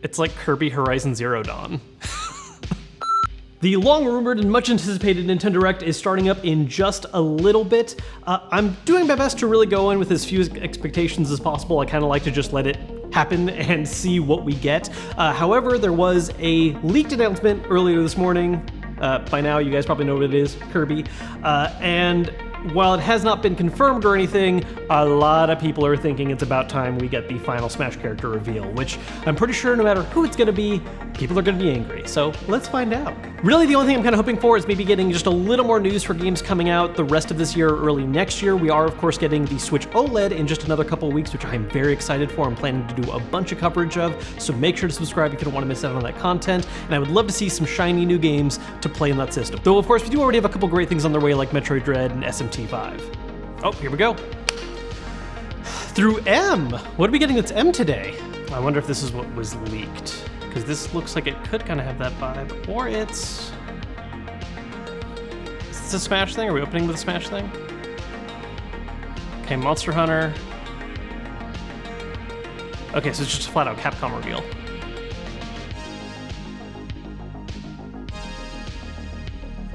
It's like Kirby Horizon Zero Dawn. The long-rumored and much-anticipated Nintendo Direct is starting up in just a little bit. I'm doing my best to really go in with as few expectations as possible. I kind of like to just let it happen and see what we get. However, there was a leaked announcement earlier this morning. By now, you guys probably know what it is, Kirby. And while it has not been confirmed or anything, a lot of people are thinking it's about time we get the final Smash character reveal, which I'm pretty sure no matter who it's going to be, people are going to be angry. So let's find out. Really, the only thing I'm kind of hoping for is maybe getting just a little more news for games coming out the rest of this year or early next year. We are, of course, getting the Switch OLED in just another couple of weeks, which I'm very excited for. I'm planning to do a bunch of coverage of, so make sure to subscribe if you don't want to miss out on that content. And I would love to see some shiny new games to play in that system. Though, of course, we do already have a couple great things on their way, like Metroid Dread and SMT5. Oh, here we go. Through M. What are we getting that's M today? I wonder if this is what was leaked, because this looks like it could kind of have that vibe, or it's... Is this a Smash thing? Are we opening with a Smash thing? Okay, Monster Hunter. Okay, so it's just a flat-out Capcom reveal.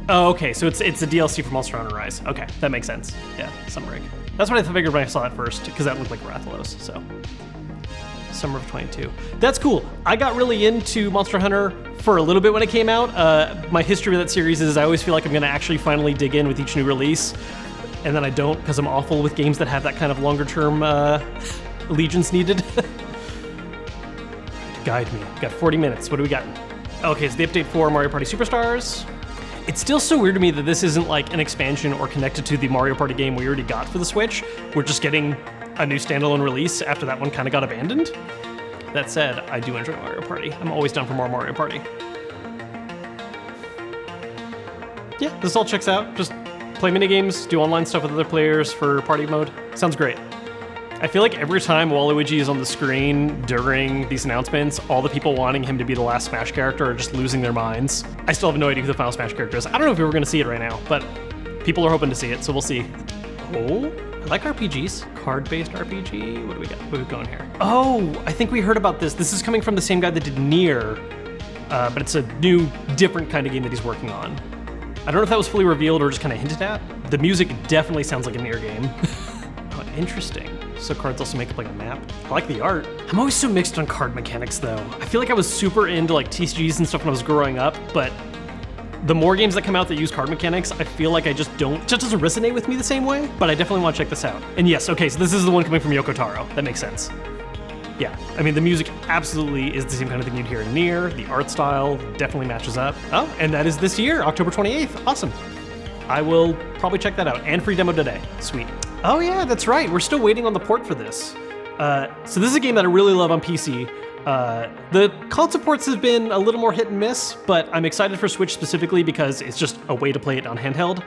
Oh, okay, so it's a DLC for Monster Hunter Rise. Okay, that makes sense. Yeah, Summer Break. That's what I figured when I saw that first, because that looked like Rathalos, so. Summer of 22. That's cool. I got really into Monster Hunter for a little bit when it came out. My history with that series is I always feel like I'm gonna actually finally dig in with each new release, and then I don't, because I'm awful with games that have that kind of longer-term allegiance needed. Guide me. Got 40 minutes. What do we got? Okay, so the update for Mario Party Superstars. It's still so weird to me that this isn't like an expansion or connected to the Mario Party game we already got for the Switch. We're just getting a new standalone release after that one kind of got abandoned. That said, I do enjoy Mario Party. I'm always down for more Mario Party. Yeah, this all checks out. Just play minigames, do online stuff with other players for party mode. Sounds great. I feel like every time Waluigi is on the screen during these announcements, all the people wanting him to be the last Smash character are just losing their minds. I still have no idea who the final Smash character is. I don't know if we were going to see it right now, but people are hoping to see it, so we'll see. Oh, I like RPGs. Card-based RPG. What do we got? What are we going here? Oh, I think we heard about this. This is coming from the same guy that did Nier, but it's a new, different kind of game that he's working on. I don't know if that was fully revealed or just kind of hinted at. The music definitely sounds like a Nier game. Oh, interesting. So cards also make up like a map. I like the art. I'm always so mixed on card mechanics though. I feel like I was super into like TCGs and stuff when I was growing up, but the more games that come out that use card mechanics, I feel like it just doesn't resonate with me the same way, but I definitely want to check this out. And yes, okay, so this is the one coming from Yoko Taro. That makes sense. Yeah, I mean, the music absolutely is the same kind of thing you'd hear in Nier. The art style definitely matches up. Oh, and that is this year, October 28th. Awesome. I will probably check that out. And free demo today. Sweet. Oh yeah, that's right. We're still waiting on the port for this. So this is a game that I really love on PC. The console ports have been a little more hit and miss, but I'm excited for Switch specifically because it's just a way to play it on handheld.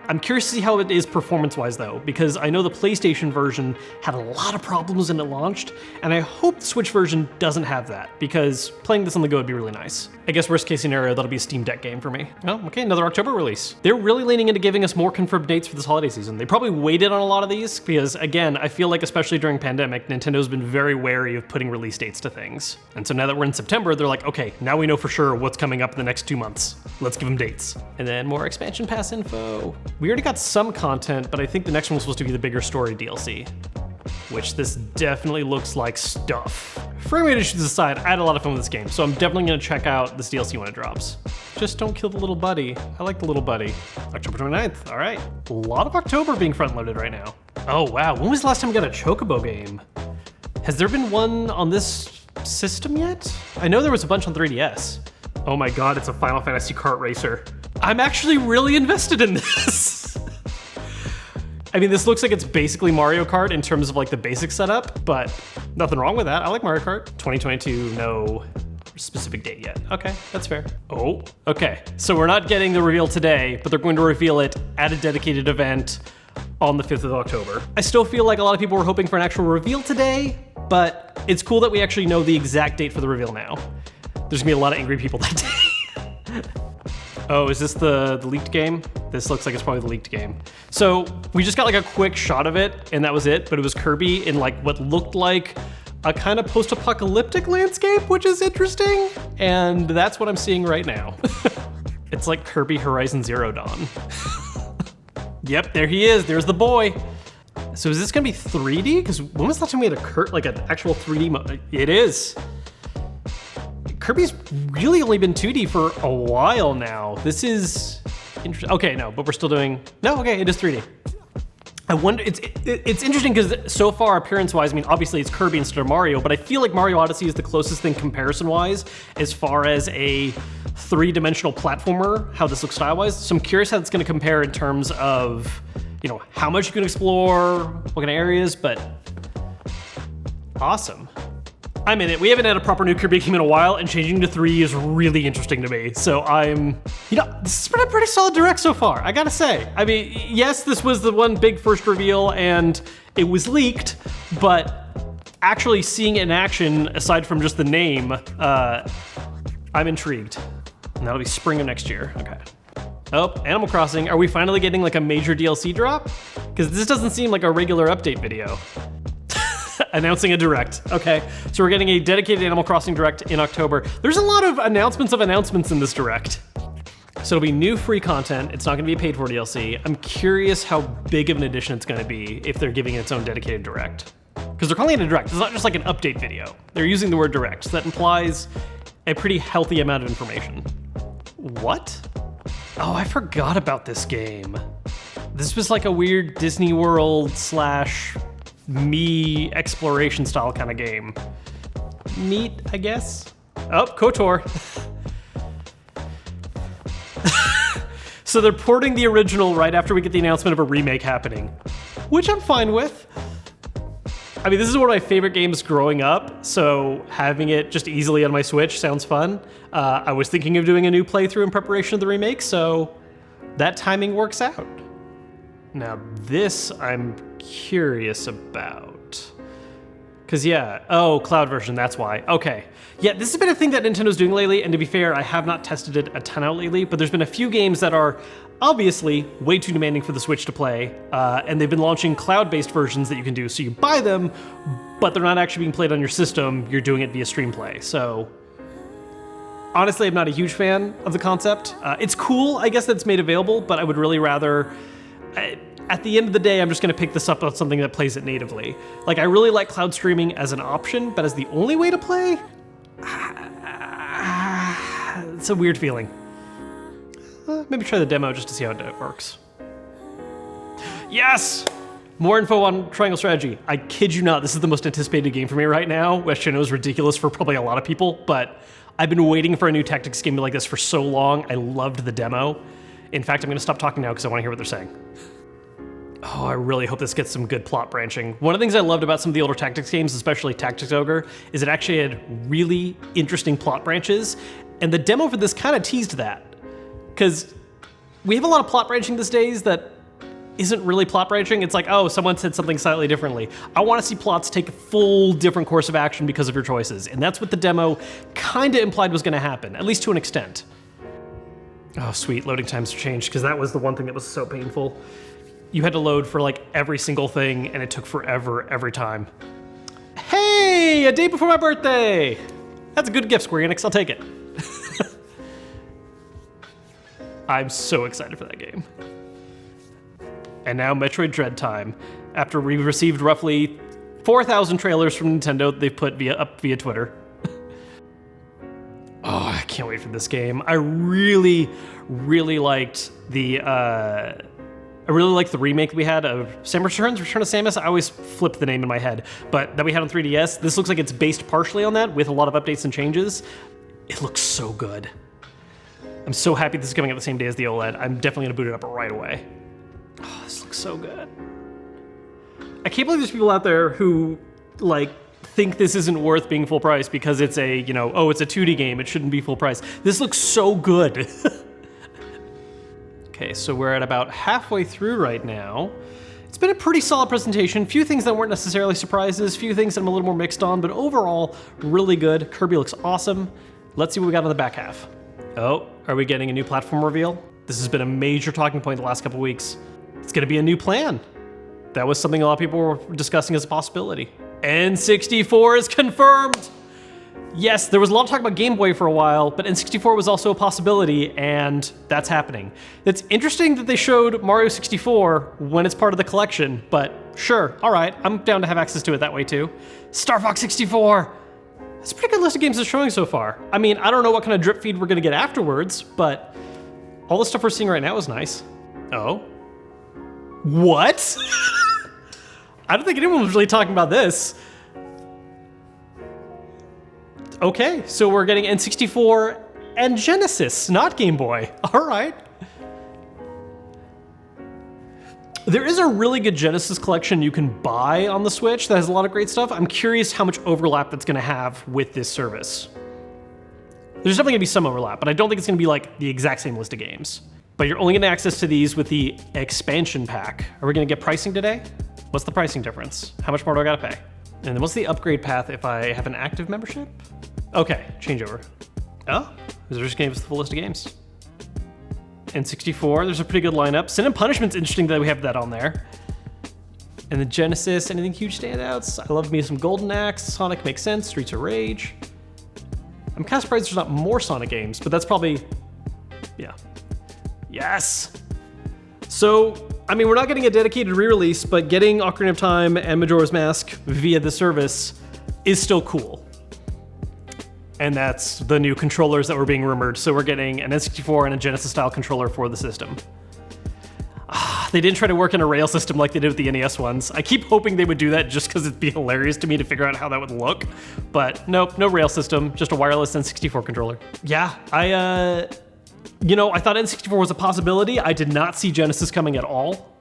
I'm curious to see how it is performance-wise though, because I know the PlayStation version had a lot of problems when it launched, and I hope the Switch version doesn't have that, because playing this on the go would be really nice. I guess worst case scenario, that'll be a Steam Deck game for me. Oh, okay, another October release. They're really leaning into giving us more confirmed dates for this holiday season. They probably waited on a lot of these, because again, I feel like especially during pandemic, Nintendo's been very wary of putting release dates to things. And so now that we're in September, they're like, okay, now we know for sure what's coming up in the next 2 months. Let's give them dates. And then more expansion pass info. We already got some content, but I think the next one was supposed to be the bigger story DLC, which this definitely looks like stuff. Frame rate issues aside, I had a lot of fun with this game, so I'm definitely gonna check out this DLC when it drops. Just don't kill the little buddy. I like the little buddy. October 29th, all right. A lot of October being front-loaded right now. Oh wow, when was the last time we got a Chocobo game? Has there been one on this system yet? I know there was a bunch on 3DS. Oh my god, it's a Final Fantasy kart racer. I'm actually really invested in this. I mean, this looks like it's basically Mario Kart in terms of like the basic setup, but nothing wrong with that. I like Mario Kart. 2022, no specific date yet. Okay, that's fair. Oh, okay. So we're not getting the reveal today, but they're going to reveal it at a dedicated event on the 5th of October. I still feel like a lot of people were hoping for an actual reveal today, but it's cool that we actually know the exact date for the reveal now. There's gonna be a lot of angry people that day. Oh, is this the leaked game? This looks like it's probably the leaked game. So we just got like a quick shot of it and that was it, but it was Kirby in like what looked like a kind of post-apocalyptic landscape, which is interesting. And that's what I'm seeing right now. It's like Kirby Horizon Zero Dawn. Yep, there he is. There's the boy. So is this gonna be 3D? Because when was the last time we had an actual 3D mode? It is. Kirby's really only been 2D for a while now. This is interesting. Okay, no, but we're still doing, no, okay, it is 3D. I wonder, it's interesting because so far appearance-wise, I mean, obviously it's Kirby instead of Mario, but I feel like Mario Odyssey is the closest thing comparison-wise as far as a three-dimensional platformer, how this looks style-wise. So I'm curious how it's gonna compare in terms of, you know, how much you can explore, what kind of areas, but awesome. I'm in it. We haven't had a proper new Kirby game in a while, and changing to 3 is really interesting to me. So you know, this has been a pretty solid direct so far, I gotta say. I mean, yes, this was the one big first reveal, and it was leaked, but actually seeing it in action, aside from just the name, I'm intrigued. And that'll be spring of next year, okay. Oh, Animal Crossing, are we finally getting like a major DLC drop? Because this doesn't seem like a regular update video. Announcing a direct. Okay, so we're getting a dedicated Animal Crossing direct in October. There's a lot of announcements in this direct. So it'll be new free content. It's not gonna be a paid for DLC. I'm curious how big of an addition it's gonna be if they're giving it its own dedicated direct. Because they're calling it a direct. It's not just like an update video. They're using the word direct. So that implies a pretty healthy amount of information. What? Oh, I forgot about this game. This was like a weird Disney World / me exploration style kind of game. Neat, I guess. Oh, KOTOR. So they're porting the original right after we get the announcement of a remake happening, which I'm fine with. I mean, this is one of my favorite games growing up, so having it just easily on my Switch sounds fun. I was thinking of doing a new playthrough in preparation of the remake, so that timing works out. Now this I'm curious about. Cause yeah, oh, cloud version, that's why. Okay. Yeah, this has been a thing that Nintendo's doing lately, and to be fair, I have not tested it a ton out lately, but there's been a few games that are obviously way too demanding for the Switch to play, and they've been launching cloud-based versions that you can do. So you buy them, but they're not actually being played on your system, you're doing it via stream play. So honestly, I'm not a huge fan of the concept. It's cool, I guess, that it's made available, but I would really rather, at the end of the day, I'm just gonna pick this up on something that plays it natively. Like, I really like cloud streaming as an option, but as the only way to play, it's a weird feeling. Maybe try the demo just to see how it works. Yes! More info on Triangle Strategy. I kid you not, this is the most anticipated game for me right now, which I know is ridiculous for probably a lot of people, but I've been waiting for a new tactics game like this for so long. I loved the demo. In fact, I'm gonna stop talking now because I wanna hear what they're saying. Oh, I really hope this gets some good plot branching. One of the things I loved about some of the older tactics games, especially Tactics Ogre, is it actually had really interesting plot branches, and the demo for this kind of teased that. Because we have a lot of plot branching these days that isn't really plot branching. It's like, oh, someone said something slightly differently. I want to see plots take a full different course of action because of your choices, and that's what the demo kind of implied was going to happen, at least to an extent. Oh, sweet, loading times changed, because that was the one thing that was so painful. You had to load for like every single thing, and it took forever every time. Hey, a day before my birthday! That's a good gift, Square Enix, I'll take it. I'm so excited for that game. And now Metroid Dread time. After we received roughly 4,000 trailers from Nintendo they've put up via Twitter. Oh, I can't wait for this game. I really, really liked the remake we had of Samus Returns, Return of Samus. I always flip the name in my head, but that we had on 3DS. This looks like it's based partially on that with a lot of updates and changes. It looks so good. I'm so happy this is coming out the same day as the OLED. I'm definitely gonna boot it up right away. Oh, this looks so good. I can't believe there's people out there who like think this isn't worth being full price because it's a, you know, oh, it's a 2D game, it shouldn't be full price. This looks so good. Okay, so we're at about halfway through right now. It's been a pretty solid presentation. Few things that weren't necessarily surprises, few things that I'm a little more mixed on, but overall, really good. Kirby looks awesome. Let's see what we got on the back half. Oh, are we getting a new platform reveal? This has been a major talking point the last couple weeks. It's gonna be a new plan. That was something a lot of people were discussing as a possibility. N64 is confirmed! Yes, there was a lot of talk about Game Boy for a while, but N64 was also a possibility, and that's happening. It's interesting that they showed Mario 64 when it's part of the collection, but sure, all right, I'm down to have access to it that way too. Star Fox 64! That's a pretty good list of games it's showing so far. I mean, I don't know what kind of drip feed we're gonna get afterwards, but all the stuff we're seeing right now is nice. Oh? What? I don't think anyone was really talking about this. Okay, so we're getting N64 and Genesis, not Game Boy. All right. There is a really good Genesis collection you can buy on the Switch that has a lot of great stuff. I'm curious how much overlap that's gonna have with this service. There's definitely gonna be some overlap, but I don't think it's gonna be like the exact same list of games. But you're only gonna access to these with the expansion pack. Are we gonna get pricing today? What's the pricing difference? How much more do I gotta pay? And then what's the upgrade path if I have an active membership? Okay, changeover. Oh, they're just gonna give us the full list of games. N64, there's a pretty good lineup. Sin and Punishment's interesting that we have that on there. And the Genesis, anything huge standouts? I love me some Golden Axe, Sonic makes sense, Streets of Rage. I'm kind of surprised there's not more Sonic games, but that's probably, yeah. Yes! So, I mean, we're not getting a dedicated re-release, but getting Ocarina of Time and Majora's Mask via the service is still cool. And that's the new controllers that were being rumored. So we're getting an N64 and a Genesis-style controller for the system. They didn't try to work in a rail system like they did with the NES ones. I keep hoping they would do that just because it'd be hilarious to me to figure out how that would look. But nope, no rail system, just a wireless N64 controller. Yeah, I thought N64 was a possibility. I did not see Genesis coming at all.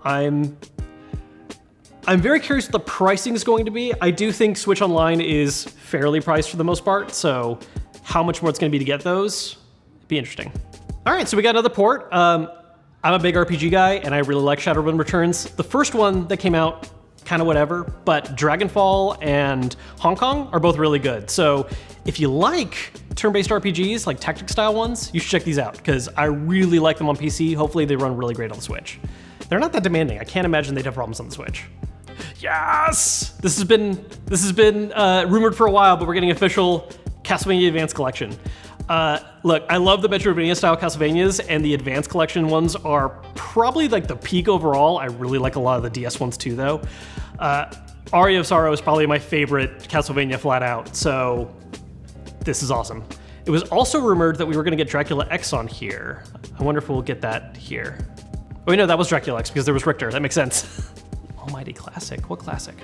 I'm very curious what the pricing is going to be. I do think Switch Online is fairly priced for the most part, so how much more it's gonna be to get those, it'd be interesting. All right, so we got another port. I'm a big RPG guy, and I really like Shadowrun Returns. The first one that came out, kind of whatever, but Dragonfall and Hong Kong are both really good. So if you like turn-based RPGs, like tactic-style ones, you should check these out, because I really like them on PC. Hopefully they run really great on the Switch. They're not that demanding. I can't imagine they'd have problems on the Switch. Yes! This has been rumored for a while, but we're getting official Castlevania Advance Collection. Look, I love the Metroidvania-style Castlevanias, and the Advance Collection ones are probably like the peak overall. I really like a lot of the DS ones too, though. Aria of Sorrow is probably my favorite Castlevania flat out, so this is awesome. It was also rumored that we were gonna get Dracula X on here. I wonder if we'll get that here. Oh, wait, no, that was Dracula X because there was Richter. That makes sense. Almighty Classic. What classic?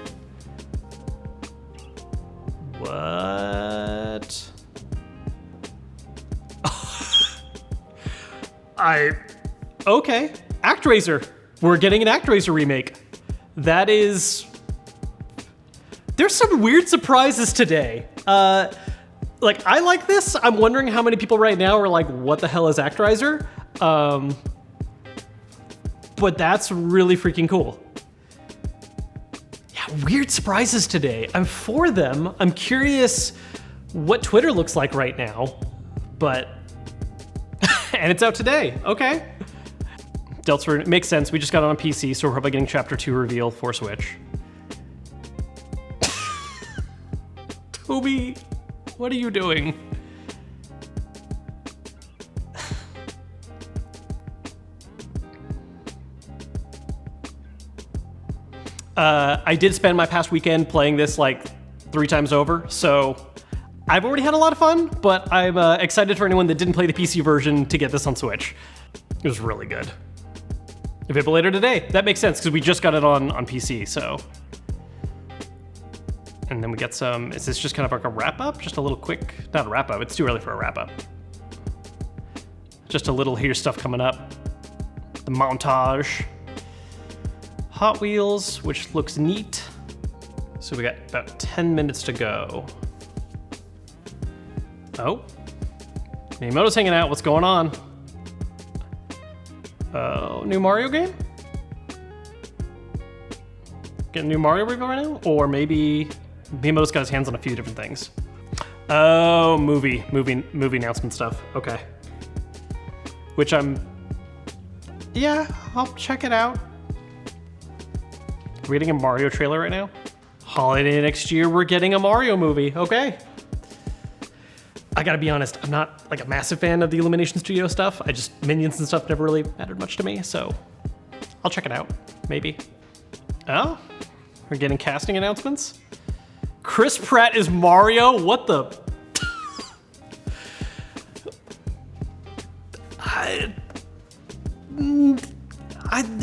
What? Okay. ActRaiser. We're getting an ActRaiser remake. That is... There's some weird surprises today. Like, I like this. I'm wondering how many people right now are like, what the hell is ActRaiser? But that's really freaking cool. Yeah, weird surprises today. I'm for them. I'm curious what Twitter looks like right now, but... and it's out today, okay. Delta makes sense, we just got it on PC, so we're probably getting Chapter 2 reveal for Switch. Toby, what are you doing? I did spend my past weekend playing this like 3 times over, so I've already had a lot of fun, but I'm excited for anyone that didn't play the PC version to get this on Switch. It was really good. Available later today. That makes sense, because we just got it on PC, so. And then we get some, is this just kind of like a wrap-up? Just a little quick, not a wrap-up, it's too early for a wrap-up. Just a little here's stuff coming up. The montage. Hot Wheels, which looks neat. So we got about 10 minutes to go. Oh, Miyamoto's hanging out. What's going on? Oh, new Mario game? Get a new Mario reveal right now? Or maybe Miyamoto's got his hands on a few different things. Oh, movie announcement stuff. Okay. Which yeah, I'll check it out. Are we getting a Mario trailer right now? Holiday next year, we're getting a Mario movie. Okay. I gotta be honest, I'm not like a massive fan of the Illumination Studio stuff. Minions and stuff never really mattered much to me, so I'll check it out, maybe. Oh, we're getting casting announcements? Chris Pratt is Mario? What the?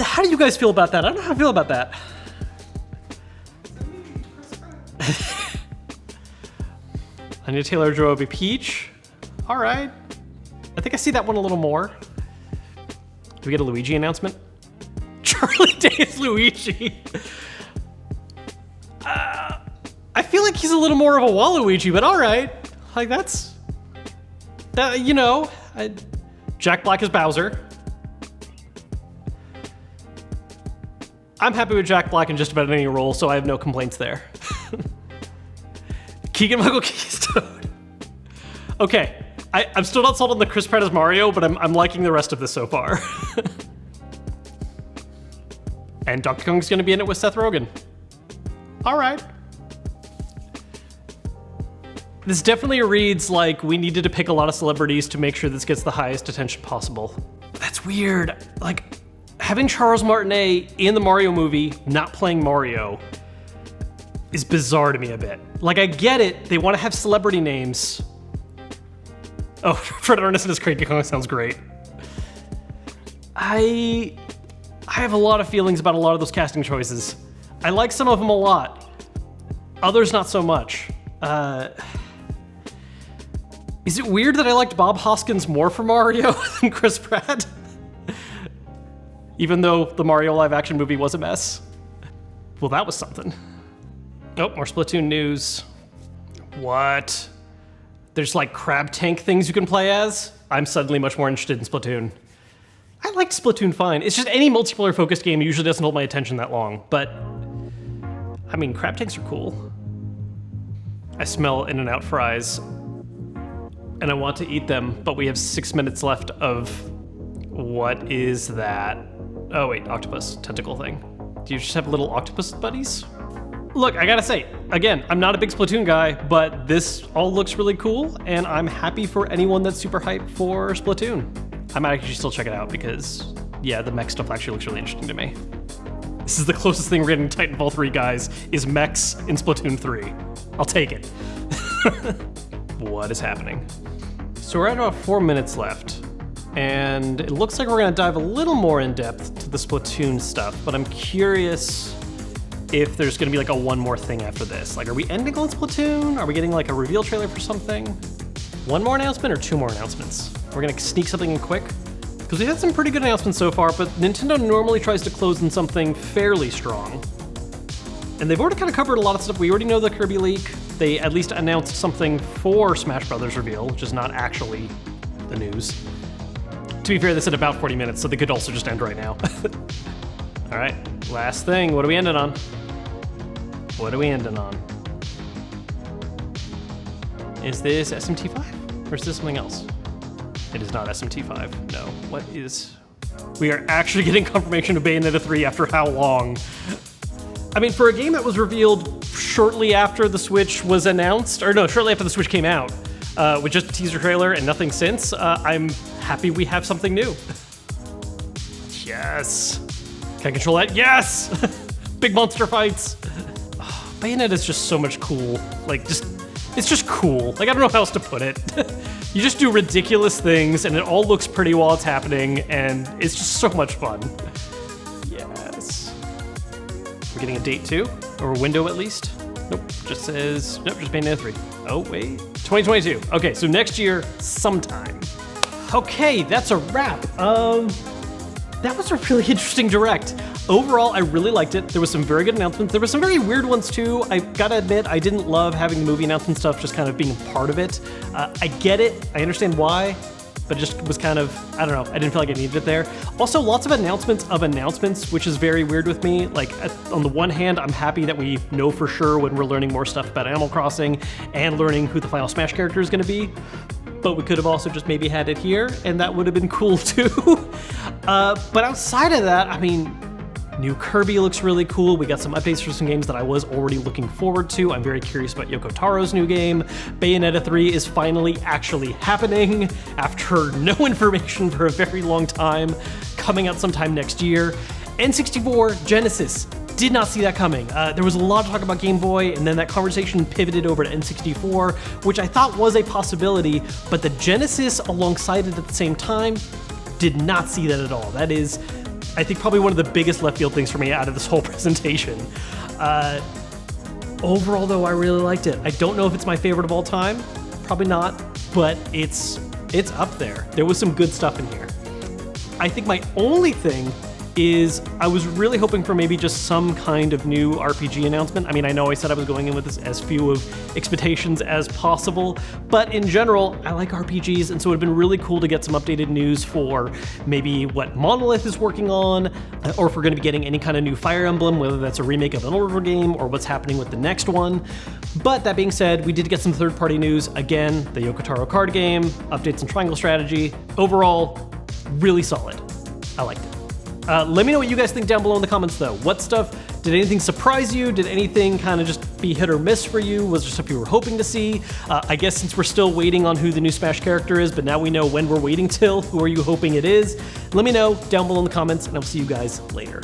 How do you guys feel about that? I don't know how I feel about that. Anya Taylor-Joy will be Peach. All right. I think I see that one a little more. Do we get a Luigi announcement? Charlie Day is Luigi. I feel like he's a little more of a Waluigi, but all right. Like that's, Jack Black is Bowser. I'm happy with Jack Black in just about any role, so I have no complaints there. Keegan-Michael Key's Toad. Okay, I'm still not sold on the Chris Pratt as Mario, but I'm liking the rest of this so far. And Donkey Kong's gonna be in it with Seth Rogen. All right. This definitely reads like we needed to pick a lot of celebrities to make sure this gets the highest attention possible. That's weird. Like, having Charles Martinet in the Mario movie not playing Mario is bizarre to me a bit. Like, I get it, they want to have celebrity names. Oh, Fred Armisen as Cranky Kong sounds great. I have a lot of feelings about a lot of those casting choices. I like some of them a lot. Others not so much. Is it weird that I liked Bob Hoskins more for Mario than Chris Pratt? Even though the Mario live-action movie was a mess. Well, that was something. Oh, more Splatoon news. What? There's like crab tank things you can play as? I'm suddenly much more interested in Splatoon. I liked Splatoon fine. It's just any multiplayer-focused game usually doesn't hold my attention that long, but I mean, crab tanks are cool. I smell In-N-Out fries, and I want to eat them, but we have 6 minutes left of what is that? Oh wait, octopus tentacle thing. Do you just have little octopus buddies? Look, I gotta say, again, I'm not a big Splatoon guy, but this all looks really cool, and I'm happy for anyone that's super hyped for Splatoon. I might actually still check it out because, yeah, the mech stuff actually looks really interesting to me. This is the closest thing we're getting to Titanfall 3, guys, is mechs in Splatoon 3. I'll take it. What is happening? So we're at about 4 minutes left, and it looks like we're gonna dive a little more in depth to the Splatoon stuff, but I'm curious if there's gonna be like a one more thing after this. Like, are we ending on Splatoon? Are we getting like a reveal trailer for something? One more announcement or two more announcements? We're gonna sneak something in quick? Because we've had some pretty good announcements so far, but Nintendo normally tries to close in something fairly strong. And they've already kind of covered a lot of stuff. We already know the Kirby leak. They at least announced something for Smash Brothers reveal, which is not actually the news. To be fair, they said about 40 minutes, so they could also just end right now. All right, last thing. What are we ending on? What are we ending on? Is this SMT5? Or is this something else? It is not SMT5, no. What is... We are actually getting confirmation of Bayonetta 3 after how long? I mean, for a game that was revealed shortly after the Switch was announced, or no, shortly after the Switch came out, with just a teaser trailer and nothing since, I'm happy we have something new. Yes. Can I control that? Yes! Big monster fights. Oh, Bayonetta's just so much cool. Like, it's just cool. Like, I don't know how else to put it. You just do ridiculous things, and it all looks pretty while it's happening, and it's just so much fun. Yes. We're getting a date too, or a window at least. Nope, just says, nope, just Bayonetta 3. Oh, wait, 2022. Okay, so next year, sometime. Okay, that's a wrap. That was a really interesting Direct. Overall, I really liked it. There was some very good announcements. There were some very weird ones too. I gotta admit, I didn't love having the movie announcement stuff just kind of being a part of it. I get it, I understand why, but it just was kind of, I don't know, I didn't feel like I needed it there. Also, lots of announcements, which is very weird with me. Like, on the one hand, I'm happy that we know for sure when we're learning more stuff about Animal Crossing and learning who the final Smash character is gonna be. But we could have also just maybe had it here, and that would have been cool too. But outside of that, I mean, New Kirby looks really cool. We got some updates for some games that I was already looking forward to. I'm very curious about Yoko Taro's new game. Bayonetta 3 is finally actually happening after no information for a very long time, coming out sometime next year. N64 Genesis. Did not see that coming. There was a lot of talk about Game Boy, and then that conversation pivoted over to N64, which I thought was a possibility, but the Genesis alongside it at the same time, did not see that at all. That is, I think, probably one of the biggest left field things for me out of this whole presentation. Overall, though, I really liked it. I don't know if it's my favorite of all time. Probably not, but it's up there. There was some good stuff in here. I think my only thing is I was really hoping for maybe just some kind of new RPG announcement. I mean, I know I said I was going in with this as few of expectations as possible, but in general, I like RPGs, and so it would have been really cool to get some updated news for maybe what Monolith is working on, or if we're going to be getting any kind of new Fire Emblem, whether that's a remake of an older game or what's happening with the next one. But that being said, we did get some third-party news. Again, the Yoko Taro card game, updates on Triangle Strategy. Overall, really solid. I liked it. Let me know what you guys think down below in the comments, though. What stuff, did anything surprise you? Did anything kind of just be hit or miss for you? Was there stuff you were hoping to see? I guess since we're still waiting on who the new Smash character is, but now we know when we're waiting till, who are you hoping it is? Let me know down below in the comments, and I'll see you guys later.